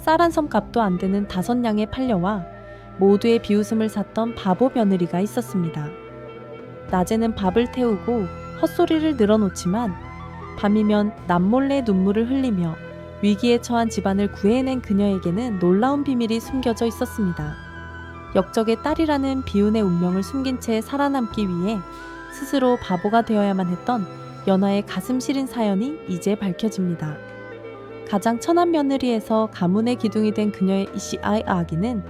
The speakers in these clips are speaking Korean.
쌀 한 섬 값도 안 되는 5냥의 팔려와 모두의 비웃음을 샀던 바보 며느리가 있었습니다. 낮에는 밥을 태우고 헛소리를 늘어놓지만 밤이면 남몰래 눈물을 흘리며 위기에 처한 집안을 구해낸 그녀에게는 놀라운 비밀이 숨겨져 있었습니다. 역적의 딸이라는 비운의 운명을 숨긴 채 살아남기 위해 스스로 바보가 되어야만 했던 연하의 가슴 시린 사연이 이제 밝혀집니다. 가장 천한 며느리에서 가문의 기둥이 된 그녀의 이시아이 아기는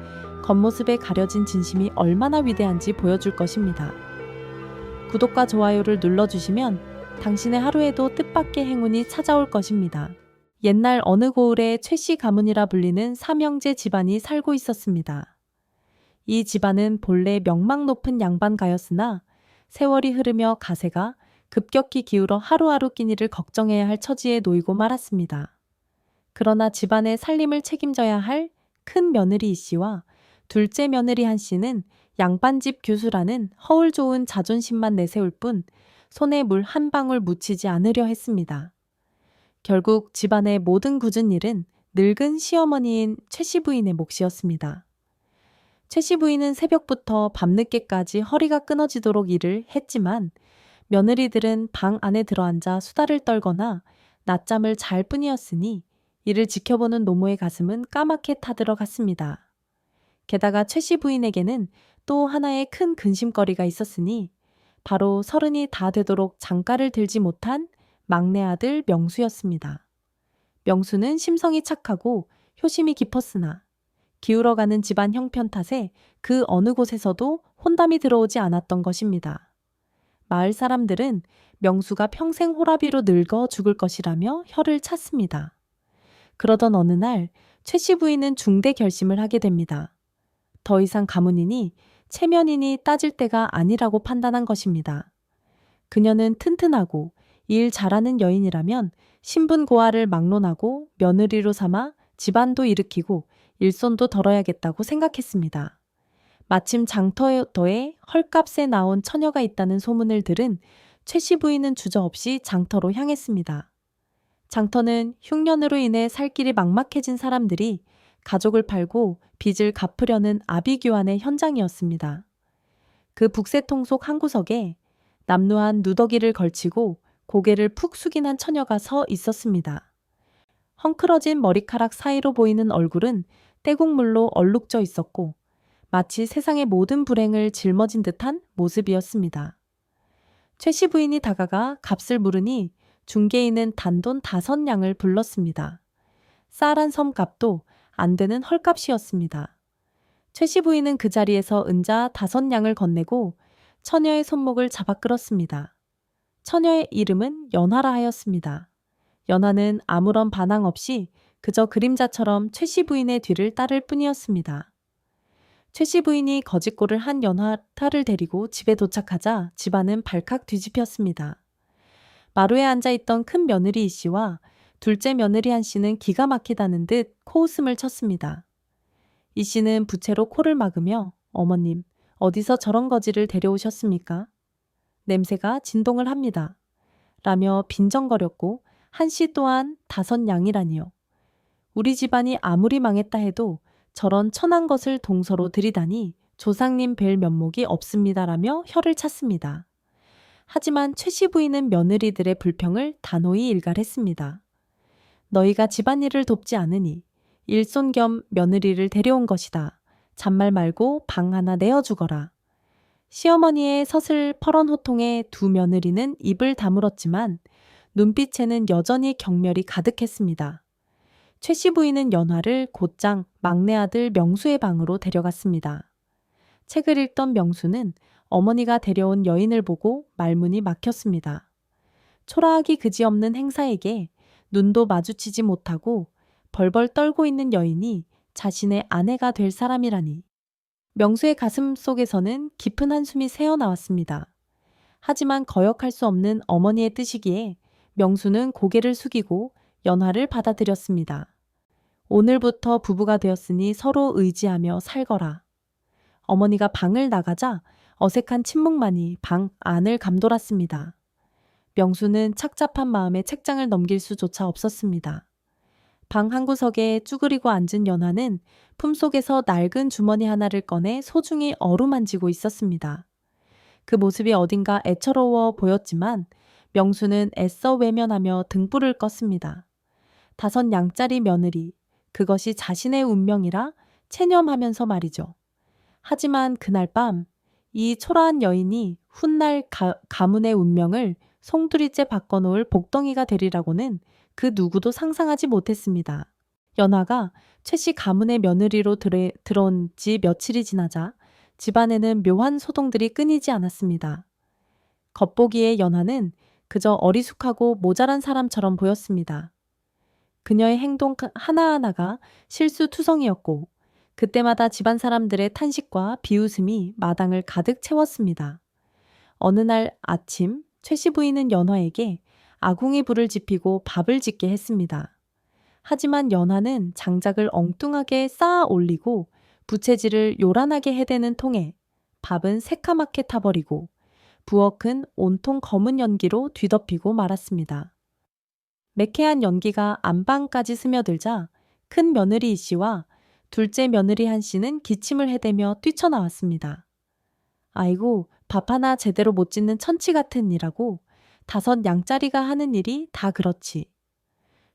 겉모습에 가려진 진심이 얼마나 위대한지 보여줄 것입니다. 구독과 좋아요를 눌러주시면 당신의 하루에도 뜻밖의 행운이 찾아올 것입니다. 옛날 어느 고을에 최씨 가문이라 불리는 삼형제 집안이 살고 있었습니다. 이 집안은 본래 명망 높은 양반가였으나 세월이 흐르며 가세가 급격히 기울어 하루하루 끼니를 걱정해야 할 처지에 놓이고 말았습니다. 그러나 집안의 살림을 책임져야 할 큰 며느리 이 씨와 둘째 며느리 한 씨는 양반집 교수라는 허울 좋은 자존심만 내세울 뿐 손에 물 한 방울 묻히지 않으려 했습니다. 결국 집안의 모든 굳은 일은 늙은 시어머니인 최씨 부인의 몫이었습니다. 최씨 부인은 새벽부터 밤늦게까지 허리가 끊어지도록 일을 했지만 며느리들은 방 안에 들어앉아 수다를 떨거나 낮잠을 잘 뿐이었으니 이를 지켜보는 노모의 가슴은 까맣게 타들어갔습니다. 게다가 최씨 부인에게는 또 하나의 큰 근심거리가 있었으니 바로 30이 다 되도록 장가를 들지 못한 막내 아들 명수였습니다. 명수는 심성이 착하고 효심이 깊었으나 기울어가는 집안 형편 탓에 그 어느 곳에서도 혼담이 들어오지 않았던 것입니다. 마을 사람들은 명수가 평생 호라비로 늙어 죽을 것이라며 혀를 찼습니다. 그러던 어느 날 최씨 부인은 중대 결심을 하게 됩니다. 더 이상 가문이니 체면이니 따질 때가 아니라고 판단한 것입니다. 그녀는 튼튼하고 일 잘하는 여인이라면 신분 고하를 막론하고 며느리로 삼아 집안도 일으키고 일손도 덜어야겠다고 생각했습니다. 마침 장터에 헐값에 나온 처녀가 있다는 소문을 들은 최씨 부인은 주저없이 장터로 향했습니다. 장터는 흉년으로 인해 살 길이 막막해진 사람들이 가족을 팔고 빚을 갚으려는 아비규환의 현장이었습니다. 그 북새통 속 한 구석에 남루한 누더기를 걸치고 고개를 푹 숙인 한 처녀가 서 있었습니다. 헝클어진 머리카락 사이로 보이는 얼굴은 떼국물로 얼룩져 있었고 마치 세상의 모든 불행을 짊어진 듯한 모습이었습니다. 최씨 부인이 다가가 값을 물으니 중개인은 단돈 5냥을 불렀습니다. 쌀 한 섬 값도 안 되는 헐값이었습니다. 최씨 부인은 그 자리에서 은자 5냥을 건네고 처녀의 손목을 잡아 끌었습니다. 처녀의 이름은 연화라 하였습니다. 연화는 아무런 반항 없이 그저 그림자처럼 최씨 부인의 뒤를 따를 뿐이었습니다. 최씨 부인이 거짓골을 한 연화타를 데리고 집에 도착하자 집안은 발칵 뒤집혔습니다. 마루에 앉아있던 큰 며느리 이 씨와 둘째 며느리 한 씨는 기가 막히다는 듯 코웃음을 쳤습니다. 이 씨는 부채로 코를 막으며 어머님, 어디서 저런 거지를 데려오셨습니까? 냄새가 진동을 합니다. 라며 빈정거렸고 한 씨 또한 5냥이라니요. 우리 집안이 아무리 망했다 해도 저런 천한 것을 동서로 들이다니 조상님 뵐 면목이 없습니다라며 혀를 찼습니다. 하지만 최씨 부인은 며느리들의 불평을 단호히 일갈했습니다. 너희가 집안일을 돕지 않으니 일손 겸 며느리를 데려온 것이다. 잔말 말고 방 하나 내어주거라. 시어머니의 서슬 퍼런 호통에 두 며느리는 입을 다물었지만 눈빛에는 여전히 경멸이 가득했습니다. 최씨 부인은 연화를 곧장 막내 아들 명수의 방으로 데려갔습니다. 책을 읽던 명수는 어머니가 데려온 여인을 보고 말문이 막혔습니다. 초라하기 그지없는 행사에게 눈도 마주치지 못하고 벌벌 떨고 있는 여인이 자신의 아내가 될 사람이라니. 명수의 가슴 속에서는 깊은 한숨이 새어나왔습니다. 하지만 거역할 수 없는 어머니의 뜻이기에 명수는 고개를 숙이고 연화를 받아들였습니다. 오늘부터 부부가 되었으니 서로 의지하며 살거라. 어머니가 방을 나가자 어색한 침묵만이 방 안을 감돌았습니다. 명수는 착잡한 마음에 책장을 넘길 수조차 없었습니다. 방 한 구석에 쭈그리고 앉은 연화는 품속에서 낡은 주머니 하나를 꺼내 소중히 어루만지고 있었습니다. 그 모습이 어딘가 애처로워 보였지만 명수는 애써 외면하며 등불을 껐습니다. 5냥짜리 며느리, 그것이 자신의 운명이라 체념하면서 말이죠. 하지만 그날 밤 이 초라한 여인이 훗날 가문의 운명을 송두리째 바꿔놓을 복덩이가 되리라고는 그 누구도 상상하지 못했습니다. 연화가 최 씨 가문의 며느리로 들어온 지 며칠이 지나자 집안에는 묘한 소동들이 끊이지 않았습니다. 겉보기에 연화는 그저 어리숙하고 모자란 사람처럼 보였습니다. 그녀의 행동 하나하나가 실수투성이었고 그때마다 집안 사람들의 탄식과 비웃음이 마당을 가득 채웠습니다. 어느 날 아침 최 씨 부인은 연화에게 아궁이 불을 지피고 밥을 짓게 했습니다. 하지만 연화는 장작을 엉뚱하게 쌓아 올리고 부채질을 요란하게 해대는 통에 밥은 새카맣게 타버리고 부엌은 온통 검은 연기로 뒤덮이고 말았습니다. 매캐한 연기가 안방까지 스며들자 큰 며느리 이 씨와 둘째 며느리 한 씨는 기침을 해대며 뛰쳐나왔습니다. 아이고, 밥 하나 제대로 못 짓는 천치 같은 이라고 5냥짜리가 하는 일이 다 그렇지.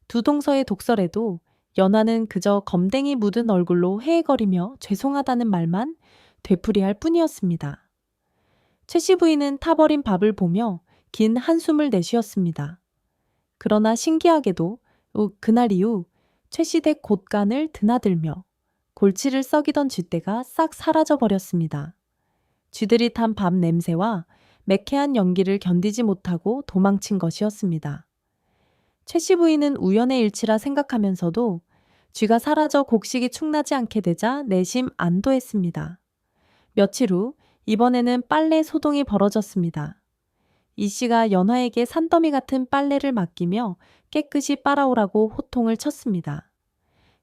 두 동서의 독설에도 연화는 그저 검댕이 묻은 얼굴로 헤헤거리며 죄송하다는 말만 되풀이할 뿐이었습니다. 최 씨 부인은 타버린 밥을 보며 긴 한숨을 내쉬었습니다. 그러나 신기하게도 그날 이후 최 씨 댁 곳간을 드나들며 골치를 썩이던 쥐떼가 싹 사라져 버렸습니다. 쥐들이 탄 밥 냄새와 매캐한 연기를 견디지 못하고 도망친 것이었습니다. 최 씨 부인은 우연의 일치라 생각하면서도 쥐가 사라져 곡식이 축나지 않게 되자 내심 안도했습니다. 며칠 후 이번에는 빨래 소동이 벌어졌습니다. 이 씨가 연화에게 산더미 같은 빨래를 맡기며 깨끗이 빨아오라고 호통을 쳤습니다.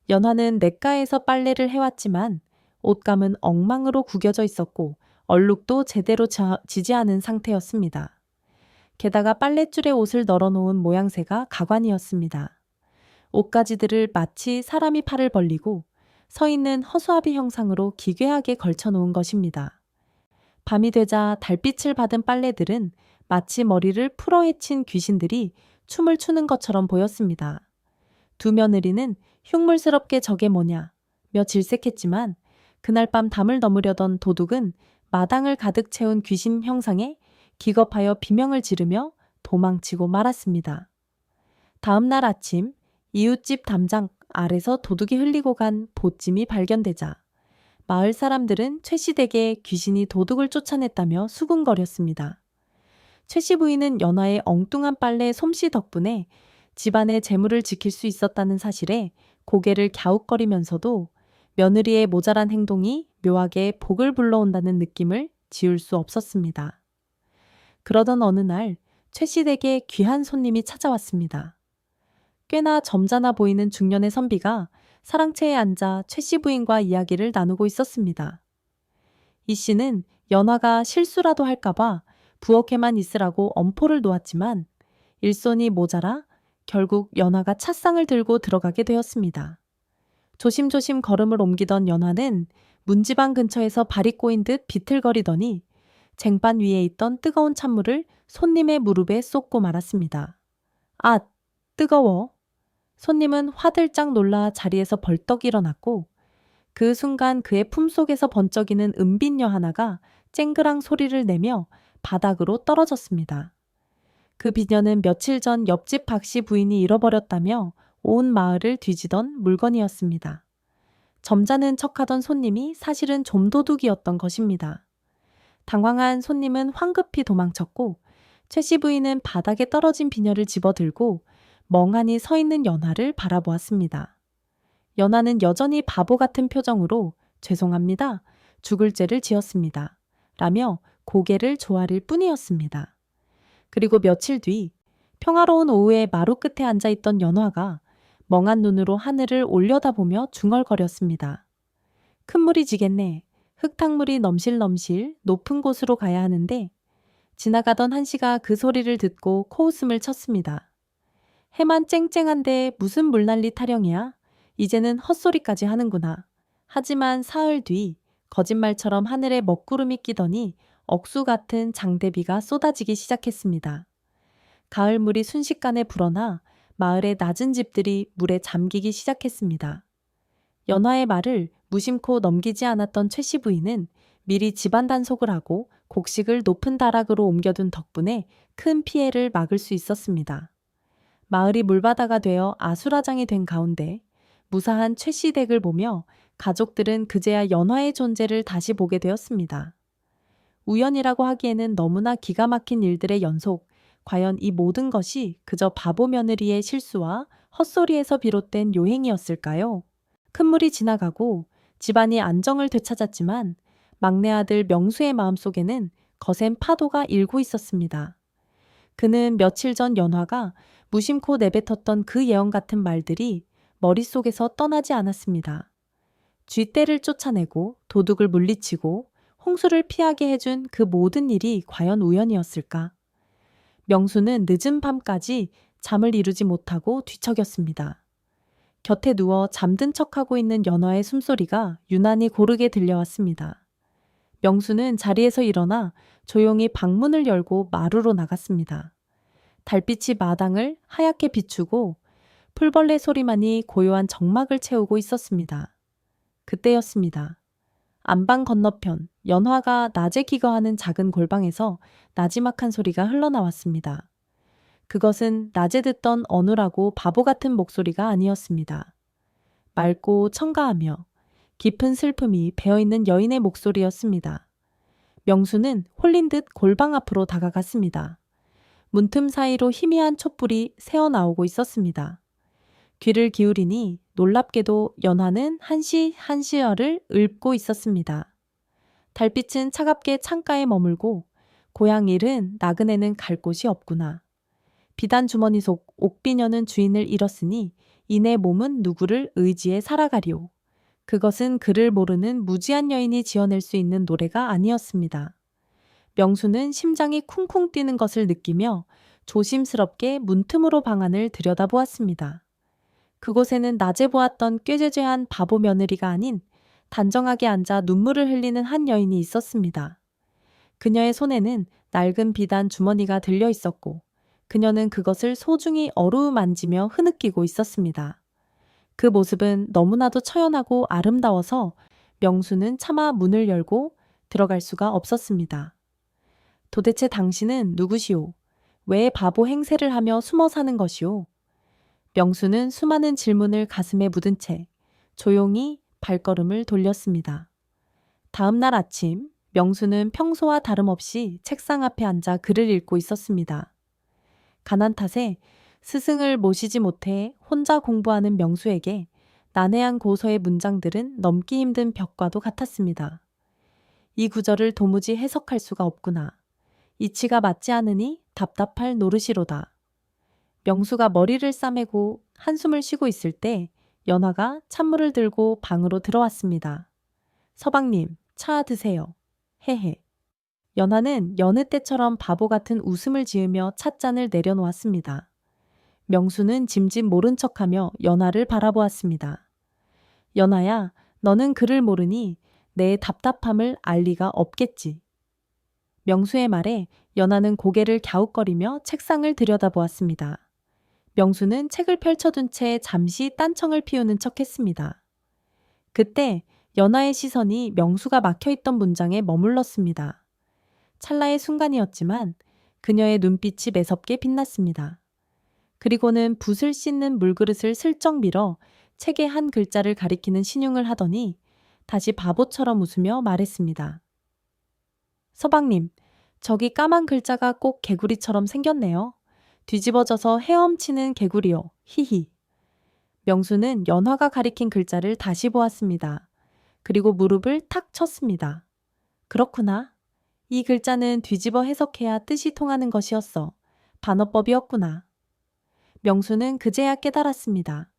연화는 냇가에서 빨래를 해왔지만 옷감은 엉망으로 구겨져 있었고 얼룩도 제대로 지지 않은 상태였습니다. 게다가 빨랫줄에 옷을 널어놓은 모양새가 가관이었습니다. 옷가지들을 마치 사람이 팔을 벌리고 서 있는 허수아비 형상으로 기괴하게 걸쳐놓은 것입니다. 밤이 되자 달빛을 받은 빨래들은 마치 머리를 풀어헤친 귀신들이 춤을 추는 것처럼 보였습니다. 두 며느리는 흉물스럽게 저게 뭐냐 며 질색했지만 그날 밤 담을 넘으려던 도둑은 마당을 가득 채운 귀신 형상에 기겁하여 비명을 지르며 도망치고 말았습니다. 다음 날 아침 이웃집 담장 아래서 도둑이 흘리고 간 보찜이 발견되자 마을 사람들은 최 씨 댁에 귀신이 도둑을 쫓아냈다며 수군거렸습니다. 최 씨 부인은 연화의 엉뚱한 빨래 솜씨 덕분에 집안의 재물을 지킬 수 있었다는 사실에 고개를 갸웃거리면서도 며느리의 모자란 행동이 묘하게 복을 불러온다는 느낌을 지울 수 없었습니다. 그러던 어느 날 최 씨 댁에 귀한 손님이 찾아왔습니다. 꽤나 점잖아 보이는 중년의 선비가 사랑채에 앉아 최 씨 부인과 이야기를 나누고 있었습니다. 이 씨는 연화가 실수라도 할까봐 부엌에만 있으라고 엄포를 놓았지만 일손이 모자라 결국 연화가 찻상을 들고 들어가게 되었습니다. 조심조심 걸음을 옮기던 연화는 문지방 근처에서 발이 꼬인 듯 비틀거리더니 쟁반 위에 있던 뜨거운 찬물을 손님의 무릎에 쏟고 말았습니다. 아, 뜨거워. 손님은 화들짝 놀라 자리에서 벌떡 일어났고 그 순간 그의 품속에서 번쩍이는 은빛녀 하나가 쨍그랑 소리를 내며 바닥으로 떨어졌습니다. 그 비녀는 며칠 전 옆집 박씨 부인이 잃어버렸다며 온 마을을 뒤지던 물건이었습니다. 점잖은 척하던 손님이 사실은 좀도둑이었던 것입니다. 당황한 손님은 황급히 도망쳤고 최 씨 부인은 바닥에 떨어진 비녀를 집어들고 멍하니 서 있는 연화를 바라보았습니다. 연화는 여전히 바보 같은 표정으로 죄송합니다. 죽을 죄를 지었습니다. 라며 고개를 조아릴 뿐이었습니다. 그리고 며칠 뒤 평화로운 오후에 마루 끝에 앉아있던 연화가 멍한 눈으로 하늘을 올려다보며 중얼거렸습니다. 큰 물이 지겠네. 흙탕물이 넘실넘실 높은 곳으로 가야 하는데 지나가던 한 씨가 그 소리를 듣고 코웃음을 쳤습니다. 해만 쨍쨍한데 무슨 물난리 타령이야? 이제는 헛소리까지 하는구나. 하지만 사흘 뒤 거짓말처럼 하늘에 먹구름이 끼더니 억수 같은 장대비가 쏟아지기 시작했습니다. 가을물이 순식간에 불어나 마을의 낮은 집들이 물에 잠기기 시작했습니다. 연화의 말을 무심코 넘기지 않았던 최씨 부인은 미리 집안 단속을 하고 곡식을 높은 다락으로 옮겨둔 덕분에 큰 피해를 막을 수 있었습니다. 마을이 물바다가 되어 아수라장이 된 가운데 무사한 최씨 댁을 보며 가족들은 그제야 연화의 존재를 다시 보게 되었습니다. 우연이라고 하기에는 너무나 기가 막힌 일들의 연속, 과연 이 모든 것이 그저 바보 며느리의 실수와 헛소리에서 비롯된 요행이었을까요? 큰 물이 지나가고 집안이 안정을 되찾았지만 막내 아들 명수의 마음속에는 거센 파도가 일고 있었습니다. 그는 며칠 전 연화가 무심코 내뱉었던 그 예언 같은 말들이 머릿속에서 떠나지 않았습니다. 쥐떼를 쫓아내고 도둑을 물리치고 홍수를 피하게 해준 그 모든 일이 과연 우연이었을까? 명수는 늦은 밤까지 잠을 이루지 못하고 뒤척였습니다. 곁에 누워 잠든 척하고 있는 연화의 숨소리가 유난히 고르게 들려왔습니다. 명수는 자리에서 일어나 조용히 방문을 열고 마루로 나갔습니다. 달빛이 마당을 하얗게 비추고 풀벌레 소리만이 고요한 정막을 채우고 있었습니다. 그때였습니다. 안방 건너편 연화가 낮에 기거하는 작은 골방에서 나지막한 소리가 흘러나왔습니다. 그것은 낮에 듣던 어눌하고 바보 같은 목소리가 아니었습니다. 맑고 청가하며 깊은 슬픔이 배어있는 여인의 목소리였습니다. 명수는 홀린 듯 골방 앞으로 다가갔습니다. 문틈 사이로 희미한 촛불이 새어나오고 있었습니다. 귀를 기울이니 놀랍게도 연화는 한시한시여를 읊고 있었습니다. 달빛은 차갑게 창가에 머물고 고향 일은 나그네는 갈 곳이 없구나. 비단 주머니 속 옥비녀는 주인을 잃었으니 이내 몸은 누구를 의지해 살아가리오. 그것은 그를 모르는 무지한 여인이 지어낼 수 있는 노래가 아니었습니다. 명수는 심장이 쿵쿵 뛰는 것을 느끼며 조심스럽게 문틈으로 방안을 들여다보았습니다. 그곳에는 낮에 보았던 꾀죄죄한 바보 며느리가 아닌 단정하게 앉아 눈물을 흘리는 한 여인이 있었습니다. 그녀의 손에는 낡은 비단 주머니가 들려 있었고 그녀는 그것을 소중히 어루만지며 흐느끼고 있었습니다. 그 모습은 너무나도 처연하고 아름다워서 명수는 차마 문을 열고 들어갈 수가 없었습니다. 도대체 당신은 누구시오? 왜 바보 행세를 하며 숨어 사는 것이오? 명수는 수많은 질문을 가슴에 묻은 채 조용히 발걸음을 돌렸습니다. 다음 날 아침, 명수는 평소와 다름없이 책상 앞에 앉아 글을 읽고 있었습니다. 가난 탓에 스승을 모시지 못해 혼자 공부하는 명수에게 난해한 고서의 문장들은 넘기 힘든 벽과도 같았습니다. 이 구절을 도무지 해석할 수가 없구나. 이치가 맞지 않으니 답답할 노릇이로다. 명수가 머리를 싸매고 한숨을 쉬고 있을 때 연화가 찬물을 들고 방으로 들어왔습니다. 서방님, 차 드세요. 헤헤. 연화는 여느 때처럼 바보 같은 웃음을 지으며 찻잔을 내려놓았습니다. 명수는 짐짓 모른 척하며 연화를 바라보았습니다. 연화야, 너는 그를 모르니 내 답답함을 알 리가 없겠지. 명수의 말에 연화는 고개를 갸웃거리며 책상을 들여다보았습니다. 명수는 책을 펼쳐둔 채 잠시 딴청을 피우는 척했습니다. 그때 연화의 시선이 명수가 막혀있던 문장에 머물렀습니다. 찰나의 순간이었지만 그녀의 눈빛이 매섭게 빛났습니다. 그리고는 붓을 씻는 물그릇을 슬쩍 밀어 책의 한 글자를 가리키는 신용을 하더니 다시 바보처럼 웃으며 말했습니다. 서방님, 저기 까만 글자가 꼭 개구리처럼 생겼네요. 뒤집어져서 헤엄치는 개구리요. 히히. 명수는 연화가 가리킨 글자를 다시 보았습니다. 그리고 무릎을 탁 쳤습니다. 그렇구나. 이 글자는 뒤집어 해석해야 뜻이 통하는 것이었어. 반어법이었구나. 명수는 그제야 깨달았습니다.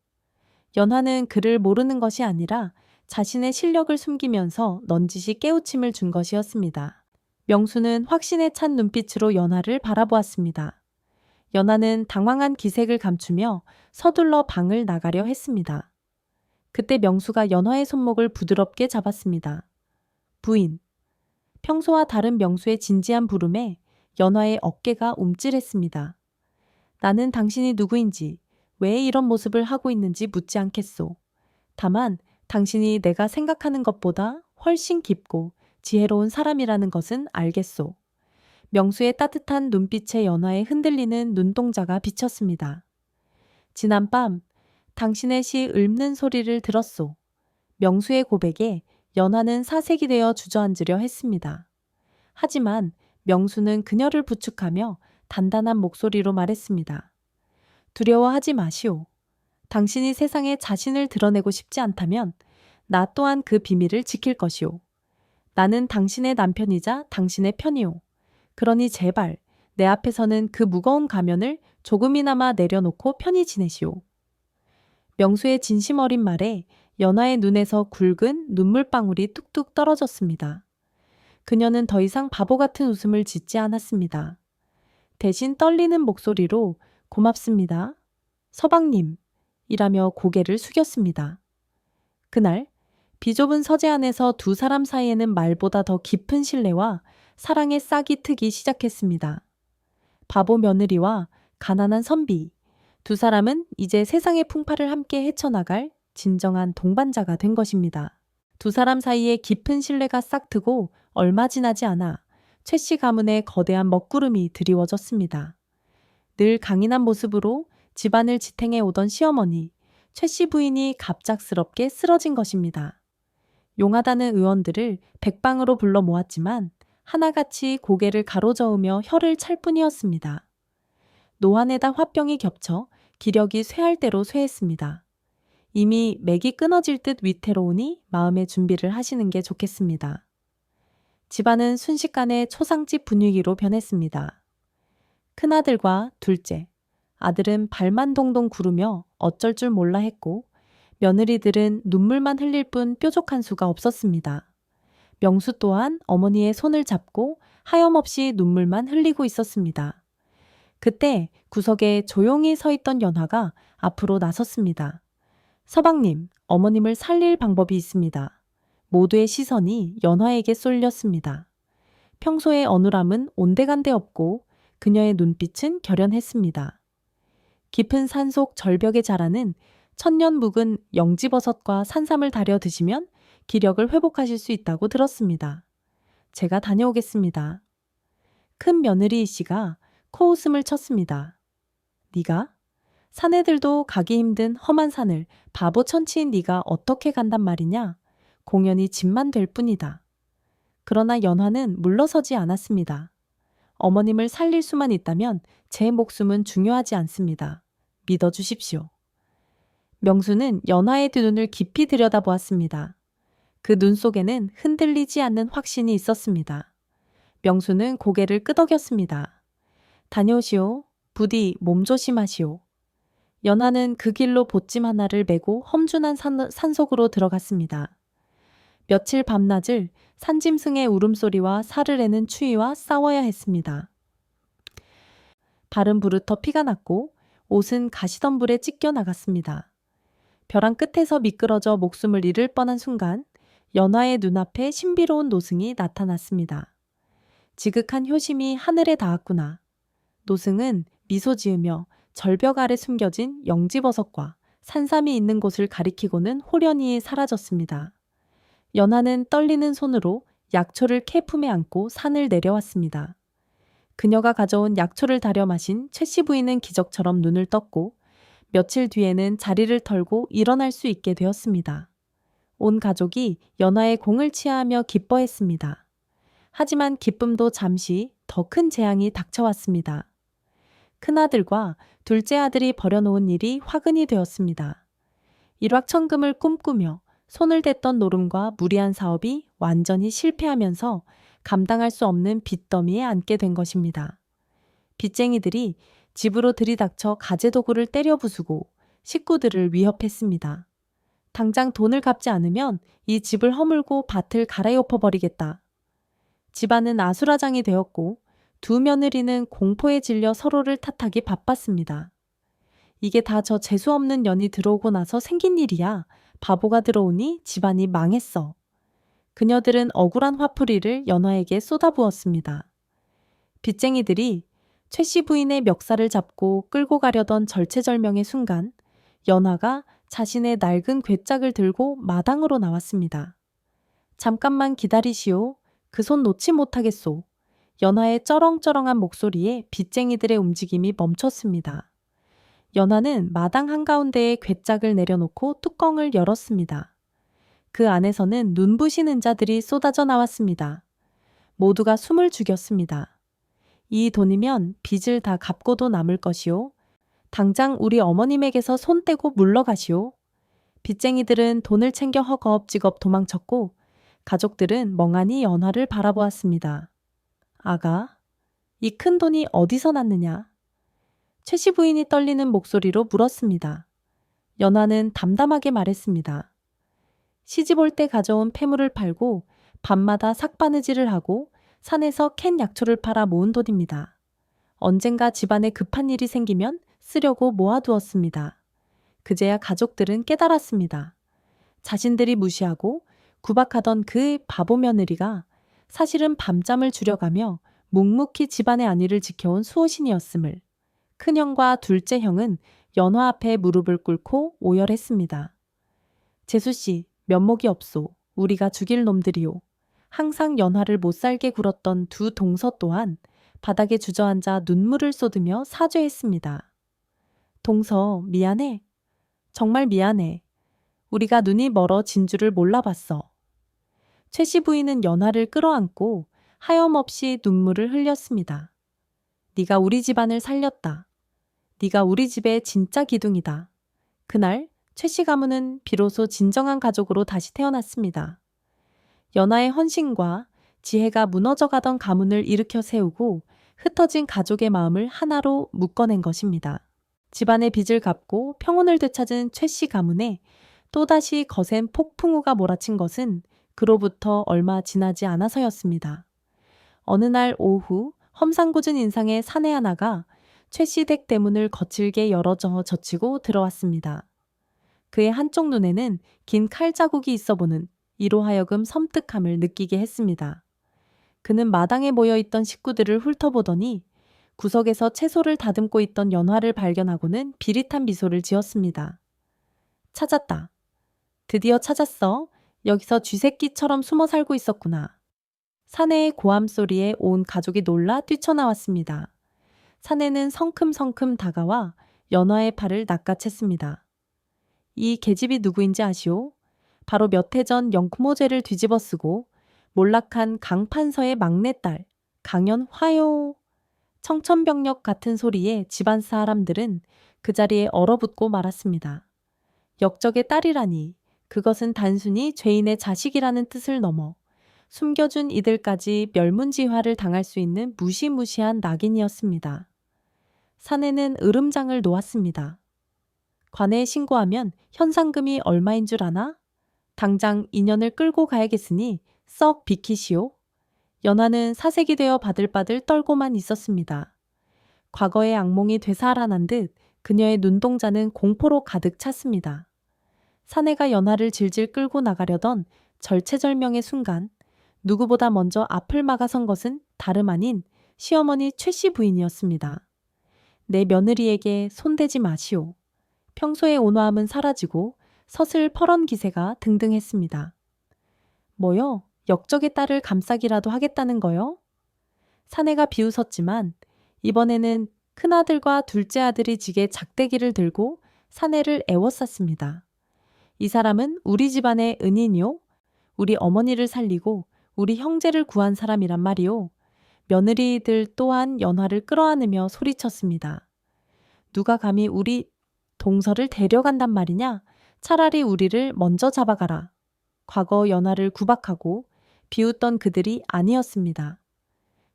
연화는 그를 모르는 것이 아니라 자신의 실력을 숨기면서 넌지시 깨우침을 준 것이었습니다. 명수는 확신에 찬 눈빛으로 연화를 바라보았습니다. 연하는 당황한 기색을 감추며 서둘러 방을 나가려 했습니다. 그때 명수가 연화의 손목을 부드럽게 잡았습니다. 부인. 평소와 다른 명수의 진지한 부름에 연화의 어깨가 움찔했습니다. 나는 당신이 누구인지, 왜 이런 모습을 하고 있는지 묻지 않겠소. 다만 당신이 내가 생각하는 것보다 훨씬 깊고 지혜로운 사람이라는 것은 알겠소. 명수의 따뜻한 눈빛에 연화에 흔들리는 눈동자가 비쳤습니다. 지난밤 당신의 시 읊는 소리를 들었소. 명수의 고백에 연화는 사색이 되어 주저앉으려 했습니다. 하지만 명수는 그녀를 부축하며 단단한 목소리로 말했습니다. 두려워하지 마시오. 당신이 세상에 자신을 드러내고 싶지 않다면 나 또한 그 비밀을 지킬 것이오. 나는 당신의 남편이자 당신의 편이오. 그러니 제발 내 앞에서는 그 무거운 가면을 조금이나마 내려놓고 편히 지내시오. 명수의 진심 어린 말에 연화의 눈에서 굵은 눈물방울이 뚝뚝 떨어졌습니다. 그녀는 더 이상 바보 같은 웃음을 짓지 않았습니다. 대신 떨리는 목소리로 고맙습니다. 서방님, 이라며 고개를 숙였습니다. 그날 비좁은 서재 안에서 두 사람 사이에는 말보다 더 깊은 신뢰와 사랑의 싹이 트기 시작했습니다. 바보 며느리와 가난한 선비, 두 사람은 이제 세상의 풍파를 함께 헤쳐나갈 진정한 동반자가 된 것입니다. 두 사람 사이에 깊은 신뢰가 싹트고 얼마 지나지 않아 최 씨 가문에 거대한 먹구름이 드리워졌습니다. 늘 강인한 모습으로 집안을 지탱해 오던 시어머니, 최 씨 부인이 갑작스럽게 쓰러진 것입니다. 용하다는 의원들을 백방으로 불러 모았지만 하나같이 고개를 가로저으며 혀를 찰 뿐이었습니다. 노안에다 화병이 겹쳐 기력이 쇠할 대로 쇠했습니다. 이미 맥이 끊어질 듯 위태로우니 마음의 준비를 하시는 게 좋겠습니다. 집안은 순식간에 초상집 분위기로 변했습니다. 큰아들과 둘째, 아들은 발만 동동 구르며 어쩔 줄 몰라 했고 며느리들은 눈물만 흘릴 뿐 뾰족한 수가 없었습니다. 명수 또한 어머니의 손을 잡고 하염없이 눈물만 흘리고 있었습니다. 그때 구석에 조용히 서 있던 연화가 앞으로 나섰습니다. 서방님, 어머님을 살릴 방법이 있습니다. 모두의 시선이 연화에게 쏠렸습니다. 평소의 어눌함은 온데간데 없고 그녀의 눈빛은 결연했습니다. 깊은 산속 절벽에 자라는 천년 묵은 영지버섯과 산삼을 다려 드시면 기력을 회복하실 수 있다고 들었습니다. 제가 다녀오겠습니다. 큰 며느리 씨가 코웃음을 쳤습니다. 네가? 사내들도 가기 힘든 험한 산을 바보 천치인 네가 어떻게 간단 말이냐? 공연히 짐만 될 뿐이다. 그러나 연화는 물러서지 않았습니다. 어머님을 살릴 수만 있다면 제 목숨은 중요하지 않습니다. 믿어주십시오. 명수는 연화의 두 눈을 깊이 들여다보았습니다. 그 눈 속에는 흔들리지 않는 확신이 있었습니다. 명수는 고개를 끄덕였습니다. 다녀오시오. 부디 몸조심하시오. 연화는 그 길로 보찜 하나를 메고 험준한 산속으로 들어갔습니다. 며칠 밤낮을 산짐승의 울음소리와 살을 애는 추위와 싸워야 했습니다. 발은 부르터 피가 났고 옷은 가시덤불에 찢겨 나갔습니다. 벼랑 끝에서 미끄러져 목숨을 잃을 뻔한 순간 연화의 눈앞에 신비로운 노승이 나타났습니다. 지극한 효심이 하늘에 닿았구나. 노승은 미소 지으며 절벽 아래 숨겨진 영지버섯과 산삼이 있는 곳을 가리키고는 호련히 사라졌습니다. 연화는 떨리는 손으로 약초를 캐품에 안고 산을 내려왔습니다. 그녀가 가져온 약초를 다려 마신 최 씨 부인은 기적처럼 눈을 떴고 며칠 뒤에는 자리를 털고 일어날 수 있게 되었습니다. 온 가족이 연화의 공을 치하하며 기뻐했습니다. 하지만 기쁨도 잠시 더 큰 재앙이 닥쳐왔습니다. 큰아들과 둘째 아들이 벌여놓은 일이 화근이 되었습니다. 일확천금을 꿈꾸며 손을 댔던 노름과 무리한 사업이 완전히 실패하면서 감당할 수 없는 빚더미에 앉게 된 것입니다. 빚쟁이들이 집으로 들이닥쳐 가재도구를 때려 부수고 식구들을 위협했습니다. 당장 돈을 갚지 않으면 이 집을 허물고 밭을 갈아엎어 버리겠다. 집안은 아수라장이 되었고 두 며느리는 공포에 질려 서로를 탓하기 바빴습니다. 이게 다 저 재수없는 년이 들어오고 나서 생긴 일이야. 바보가 들어오니 집안이 망했어. 그녀들은 억울한 화풀이를 연화에게 쏟아부었습니다. 빚쟁이들이 최 씨 부인의 멱살을 잡고 끌고 가려던 절체절명의 순간 연화가 자신의 낡은 괴짝을 들고 마당으로 나왔습니다. 잠깐만 기다리시오. 그 손 놓지 못하겠소. 연화의 쩌렁쩌렁한 목소리에 빚쟁이들의 움직임이 멈췄습니다. 연화는 마당 한가운데에 괴짝을 내려놓고 뚜껑을 열었습니다. 그 안에서는 눈부시는 자들이 쏟아져 나왔습니다. 모두가 숨을 죽였습니다. 이 돈이면 빚을 다 갚고도 남을 것이오. 당장 우리 어머님에게서 손 떼고 물러가시오. 빚쟁이들은 돈을 챙겨 허겁지겁 도망쳤고 가족들은 멍하니 연화를 바라보았습니다. 아가, 이 큰 돈이 어디서 났느냐? 최 씨 부인이 떨리는 목소리로 물었습니다. 연화는 담담하게 말했습니다. 시집 올 때 가져온 폐물을 팔고 밤마다 삭바느질을 하고 산에서 캔 약초를 팔아 모은 돈입니다. 언젠가 집안에 급한 일이 생기면 쓰려고 모아두었습니다. 그제야 가족들은 깨달았습니다. 자신들이 무시하고 구박하던 그 바보 며느리가 사실은 밤잠을 줄여가며 묵묵히 집안의 안위를 지켜온 수호신이었음을. 큰형과 둘째 형은 연화 앞에 무릎을 꿇고 오열했습니다. 재수씨, 면목이 없소. 우리가 죽일 놈들이오. 항상 연화를 못살게 굴었던 두 동서 또한 바닥에 주저앉아 눈물을 쏟으며 사죄했습니다. 동서, 미안해. 정말 미안해. 우리가 눈이 멀어 진 줄을 몰라봤어. 최 씨 부인은 연화를 끌어안고 하염없이 눈물을 흘렸습니다. 네가 우리 집안을 살렸다. 네가 우리 집의 진짜 기둥이다. 그날 최 씨 가문은 비로소 진정한 가족으로 다시 태어났습니다. 연화의 헌신과 지혜가 무너져가던 가문을 일으켜 세우고 흩어진 가족의 마음을 하나로 묶어낸 것입니다. 집안의 빚을 갚고 평온을 되찾은 최 씨 가문에 또다시 거센 폭풍우가 몰아친 것은 그로부터 얼마 지나지 않아서였습니다. 어느 날 오후 험상궂은 인상의 사내 하나가 최 씨 댁 대문을 거칠게 열어져 젖히고 들어왔습니다. 그의 한쪽 눈에는 긴 칼자국이 있어 보는 이로 하여금 섬뜩함을 느끼게 했습니다. 그는 마당에 모여있던 식구들을 훑어보더니 구석에서 채소를 다듬고 있던 연화를 발견하고는 비릿한 미소를 지었습니다. 찾았다. 드디어 찾았어. 여기서 쥐새끼처럼 숨어 살고 있었구나. 사내의 고함 소리에 온 가족이 놀라 뛰쳐나왔습니다. 사내는 성큼성큼 다가와 연화의 팔을 낚아챘습니다. 이 계집이 누구인지 아시오? 바로 몇 해 전 영모제를 뒤집어 쓰고 몰락한 강판서의 막내딸 강연화요. 청천벽력 같은 소리에 집안 사람들은 그 자리에 얼어붙고 말았습니다. 역적의 딸이라니 그것은 단순히 죄인의 자식이라는 뜻을 넘어 숨겨준 이들까지 멸문지화를 당할 수 있는 무시무시한 낙인이었습니다. 사내는 으름장을 놓았습니다. 관에에 신고하면 현상금이 얼마인 줄 아나? 당장 인연을 끌고 가야겠으니 썩 비키시오. 연화는 사색이 되어 바들바들 떨고만 있었습니다. 과거의 악몽이 되살아난 듯 그녀의 눈동자는 공포로 가득 찼습니다. 사내가 연화를 질질 끌고 나가려던 절체절명의 순간 누구보다 먼저 앞을 막아선 것은 다름 아닌 시어머니 최 씨 부인이었습니다. 내 며느리에게 손대지 마시오. 평소의 온화함은 사라지고 서슬퍼런 기세가 등등했습니다. 뭐요? 역적의 딸을 감싸기라도 하겠다는 거요? 사내가 비웃었지만 이번에는 큰아들과 둘째 아들이 지게 작대기를 들고 사내를 애워쌌습니다. 이 사람은 우리 집안의 은인이요? 우리 어머니를 살리고 우리 형제를 구한 사람이란 말이요. 며느리들 또한 연화를 끌어안으며 소리쳤습니다. 누가 감히 우리 동서를 데려간단 말이냐? 차라리 우리를 먼저 잡아가라. 과거 연화를 구박하고 비웃던 그들이 아니었습니다.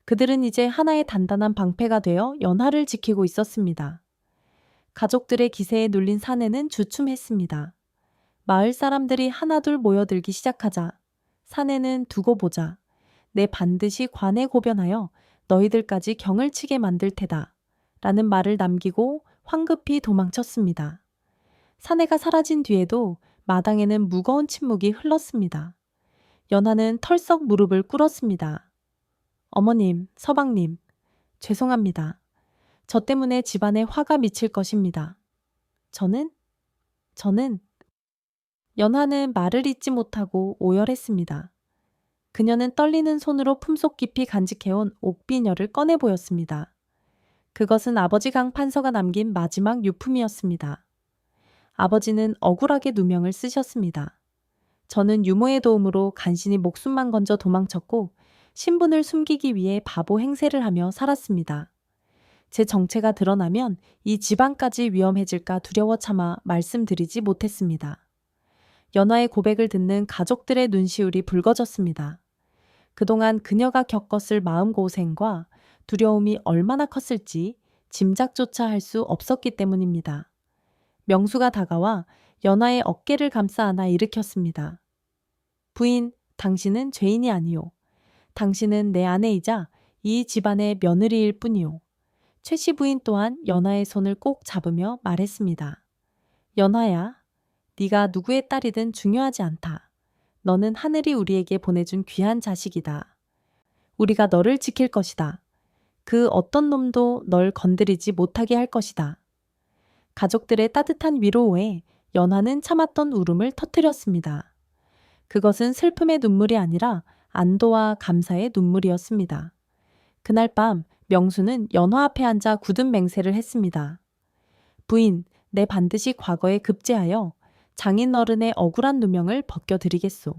그들은 이제 하나의 단단한 방패가 되어 연화를 지키고 있었습니다. 가족들의 기세에 눌린 사내는 주춤했습니다. 마을 사람들이 하나둘 모여들기 시작하자 사내는 두고 보자. 내 반드시 관에 고변하여 너희들까지 경을 치게 만들 테다. 라는 말을 남기고 황급히 도망쳤습니다. 사내가 사라진 뒤에도 마당에는 무거운 침묵이 흘렀습니다. 연하는 털썩 무릎을 꿇었습니다. 어머님, 서방님, 죄송합니다. 저 때문에 집안에 화가 미칠 것입니다. 저는 연하는 말을 잇지 못하고 오열했습니다. 그녀는 떨리는 손으로 품속 깊이 간직해온 옥비녀를 꺼내 보였습니다. 그것은 아버지 강 판서가 남긴 마지막 유품이었습니다. 아버지는 억울하게 누명을 쓰셨습니다. 저는 유모의 도움으로 간신히 목숨만 건져 도망쳤고 신분을 숨기기 위해 바보 행세를 하며 살았습니다. 제 정체가 드러나면 이 집안까지 위험해질까 두려워 참아 말씀드리지 못했습니다. 연하의 고백을 듣는 가족들의 눈시울이 붉어졌습니다. 그동안 그녀가 겪었을 마음고생과 두려움이 얼마나 컸을지 짐작조차 할 수 없었기 때문입니다. 명수가 다가와 연하의 어깨를 감싸 안아 일으켰습니다. 부인, 당신은 죄인이 아니오. 당신은 내 아내이자 이 집안의 며느리일 뿐이오. 최씨 부인 또한 연하의 손을 꼭 잡으며 말했습니다. 연하야, 네가 누구의 딸이든 중요하지 않다. 너는 하늘이 우리에게 보내준 귀한 자식이다. 우리가 너를 지킬 것이다. 그 어떤 놈도 널 건드리지 못하게 할 것이다. 가족들의 따뜻한 위로에 연하는 참았던 울음을 터뜨렸습니다. 그것은 슬픔의 눈물이 아니라 안도와 감사의 눈물이었습니다. 그날 밤 명수는 연화 앞에 앉아 굳은 맹세를 했습니다. 부인, 내 반드시 과거에 급제하여 장인 어른의 억울한 누명을 벗겨드리겠소.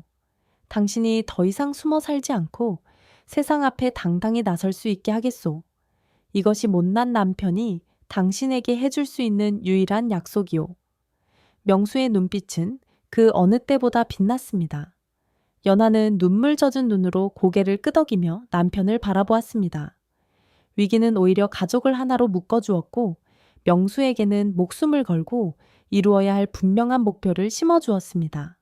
당신이 더 이상 숨어 살지 않고 세상 앞에 당당히 나설 수 있게 하겠소. 이것이 못난 남편이 당신에게 해줄 수 있는 유일한 약속이오. 명수의 눈빛은 그 어느 때보다 빛났습니다. 연하는 눈물 젖은 눈으로 고개를 끄덕이며 남편을 바라보았습니다. 위기는 오히려 가족을 하나로 묶어주었고 명수에게는 목숨을 걸고 이루어야 할 분명한 목표를 심어주었습니다.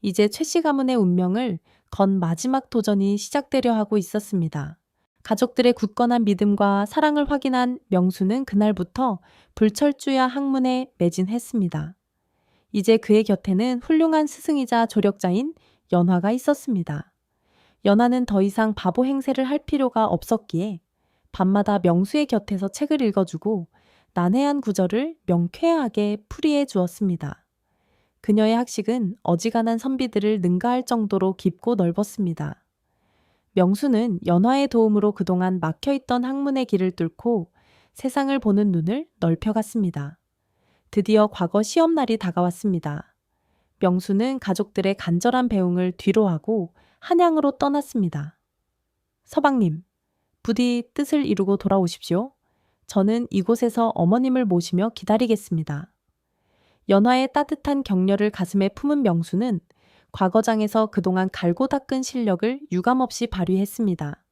이제 최씨 가문의 운명을 건 마지막 도전이 시작되려 하고 있었습니다. 가족들의 굳건한 믿음과 사랑을 확인한 명수는 그날부터 불철주야 학문에 매진했습니다. 이제 그의 곁에는 훌륭한 스승이자 조력자인 연화가 있었습니다. 연화는 더 이상 바보 행세를 할 필요가 없었기에 밤마다 명수의 곁에서 책을 읽어주고 난해한 구절을 명쾌하게 풀이해 주었습니다. 그녀의 학식은 어지간한 선비들을 능가할 정도로 깊고 넓었습니다. 명수는 연화의 도움으로 그동안 막혀있던 학문의 길을 뚫고 세상을 보는 눈을 넓혀갔습니다. 드디어 과거 시험날이 다가왔습니다. 명수는 가족들의 간절한 배웅을 뒤로하고 한양으로 떠났습니다. 서방님, 부디 뜻을 이루고 돌아오십시오. 저는 이곳에서 어머님을 모시며 기다리겠습니다. 연화의 따뜻한 격려를 가슴에 품은 명수는 과거장에서 그동안 갈고 닦은 실력을 유감없이 발휘했습니다.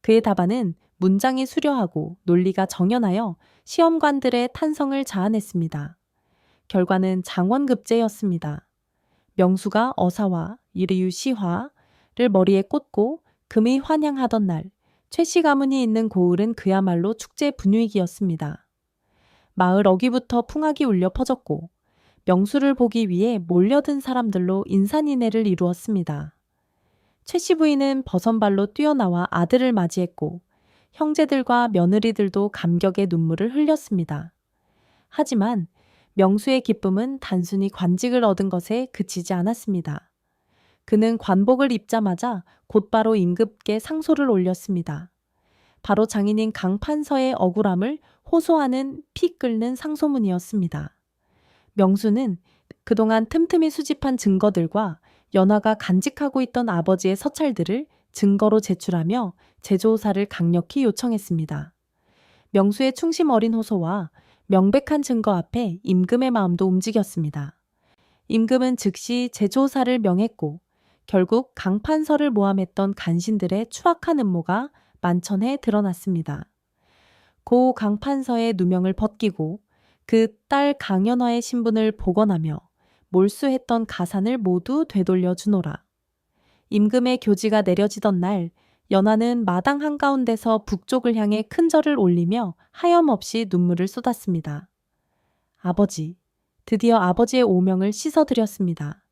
그의 답안은 문장이 수려하고 논리가 정연하여 시험관들의 탄성을 자아냈습니다. 결과는 장원급제였습니다. 명수가 어사와 이르유 시화를 머리에 꽂고 금이 환향하던 날, 최씨 가문이 있는 고을은 그야말로 축제 분위기였습니다. 마을 어귀부터 풍악이 울려 퍼졌고 명수를 보기 위해 몰려든 사람들로 인산인해를 이루었습니다. 최씨 부인은 버선발로 뛰어나와 아들을 맞이했고 형제들과 며느리들도 감격의 눈물을 흘렸습니다. 하지만 명수의 기쁨은 단순히 관직을 얻은 것에 그치지 않았습니다. 그는 관복을 입자마자 곧바로 임급께 상소를 올렸습니다. 바로 장인인 강판서의 억울함을 호소하는 피 끓는 상소문이었습니다. 명수는 그동안 틈틈이 수집한 증거들과 연화가 간직하고 있던 아버지의 서찰들을 증거로 제출하며 재조사를 강력히 요청했습니다. 명수의 충심 어린 호소와 명백한 증거 앞에 임금의 마음도 움직였습니다. 임금은 즉시 재조사를 명했고 결국 강판서를 모함했던 간신들의 추악한 음모가 만천해 드러났습니다. 고 강판서의 누명을 벗기고 그 딸 강연화의 신분을 복원하며 몰수했던 가산을 모두 되돌려 주노라. 임금의 교지가 내려지던 날 연하는 마당 한가운데서 북쪽을 향해 큰 절을 올리며 하염없이 눈물을 쏟았습니다. 아버지, 드디어 아버지의 오명을 씻어드렸습니다.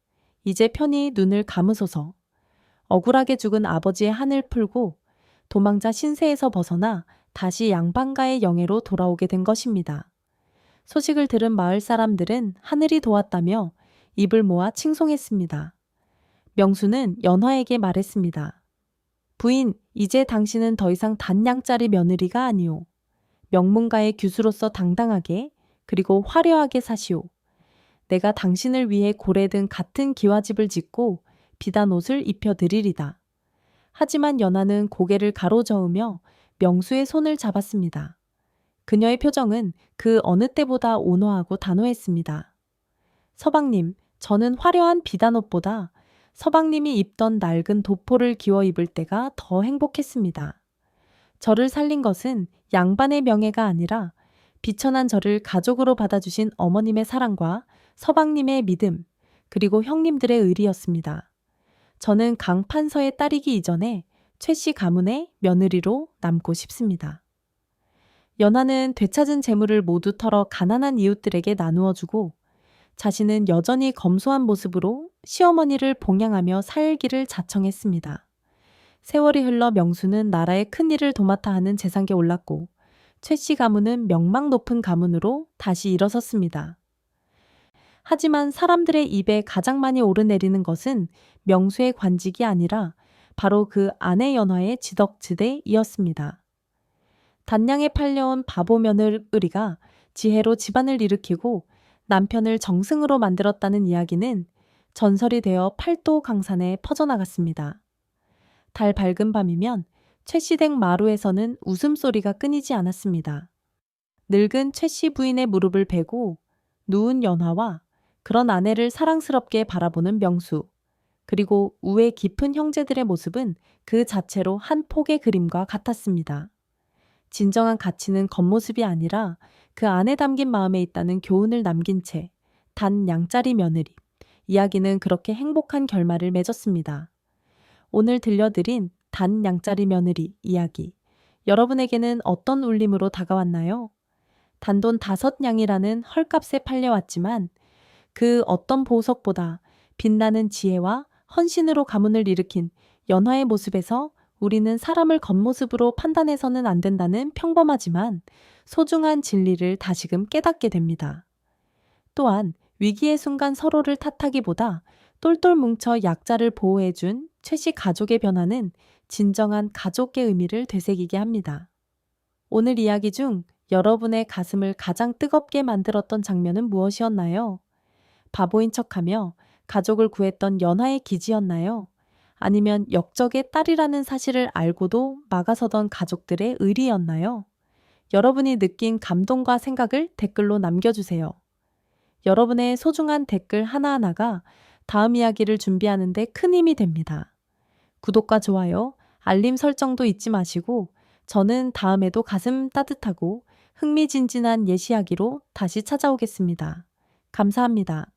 이제 편히 눈을 감으소서. 억울하게 죽은 아버지의 한을 풀고 도망자 신세에서 벗어나 다시 양반가의 영예로 돌아오게 된 것입니다. 소식을 들은 마을 사람들은 하늘이 도왔다며 입을 모아 칭송했습니다. 명수는 연화에게 말했습니다. 부인, 이제 당신은 더 이상 단양짜리 며느리가 아니오. 명문가의 규수로서 당당하게 그리고 화려하게 사시오. 내가 당신을 위해 고래등 같은 기와집을 짓고 비단 옷을 입혀드리리다. 하지만 연하는 고개를 가로저으며 명수의 손을 잡았습니다. 그녀의 표정은 그 어느 때보다 온화하고 단호했습니다. 서방님, 저는 화려한 비단옷보다 서방님이 입던 낡은 도포를 기워 입을 때가 더 행복했습니다. 저를 살린 것은 양반의 명예가 아니라 비천한 저를 가족으로 받아주신 어머님의 사랑과 서방님의 믿음, 그리고 형님들의 의리였습니다. 저는 강판서의 딸이기 이전에 최씨 가문의 며느리로 남고 싶습니다. 연하는 되찾은 재물을 모두 털어 가난한 이웃들에게 나누어 주고 자신은 여전히 검소한 모습으로 시어머니를 봉양하며 살기를 자청했습니다. 세월이 흘러 명수는 나라의 큰 일을 도맡아 하는 재상에 올랐고 최씨 가문은 명망 높은 가문으로 다시 일어섰습니다. 하지만 사람들의 입에 가장 많이 오르내리는 것은 명수의 관직이 아니라 바로 그 아내 연화의 지덕지대이었습니다. 단양에 팔려온 바보 며느리가 지혜로 집안을 일으키고 남편을 정승으로 만들었다는 이야기는 전설이 되어 팔도 강산에 퍼져나갔습니다. 달 밝은 밤이면 최씨댁 마루에서는 웃음소리가 끊이지 않았습니다. 늙은 최씨 부인의 무릎을 베고 누운 연화와 그런 아내를 사랑스럽게 바라보는 명수, 그리고 우애 깊은 형제들의 모습은 그 자체로 한 폭의 그림과 같았습니다. 진정한 가치는 겉모습이 아니라 그 안에 담긴 마음에 있다는 교훈을 남긴 채 단 양짜리 며느리, 이야기는 그렇게 행복한 결말을 맺었습니다. 오늘 들려드린 단 양짜리 며느리 이야기, 여러분에게는 어떤 울림으로 다가왔나요? 단돈 5냥이라는 헐값에 팔려왔지만 그 어떤 보석보다 빛나는 지혜와 헌신으로 가문을 일으킨 연화의 모습에서 우리는 사람을 겉모습으로 판단해서는 안 된다는 평범하지만 소중한 진리를 다시금 깨닫게 됩니다. 또한 위기의 순간 서로를 탓하기보다 똘똘 뭉쳐 약자를 보호해준 최씨 가족의 변화는 진정한 가족의 의미를 되새기게 합니다. 오늘 이야기 중 여러분의 가슴을 가장 뜨겁게 만들었던 장면은 무엇이었나요? 바보인 척하며 가족을 구했던 연하의 기지였나요? 아니면 역적의 딸이라는 사실을 알고도 막아서던 가족들의 의리였나요? 여러분이 느낀 감동과 생각을 댓글로 남겨주세요. 여러분의 소중한 댓글 하나하나가 다음 이야기를 준비하는 데 큰 힘이 됩니다. 구독과 좋아요, 알림 설정도 잊지 마시고 저는 다음에도 가슴 따뜻하고 흥미진진한 예시 이야기로 다시 찾아오겠습니다. 감사합니다.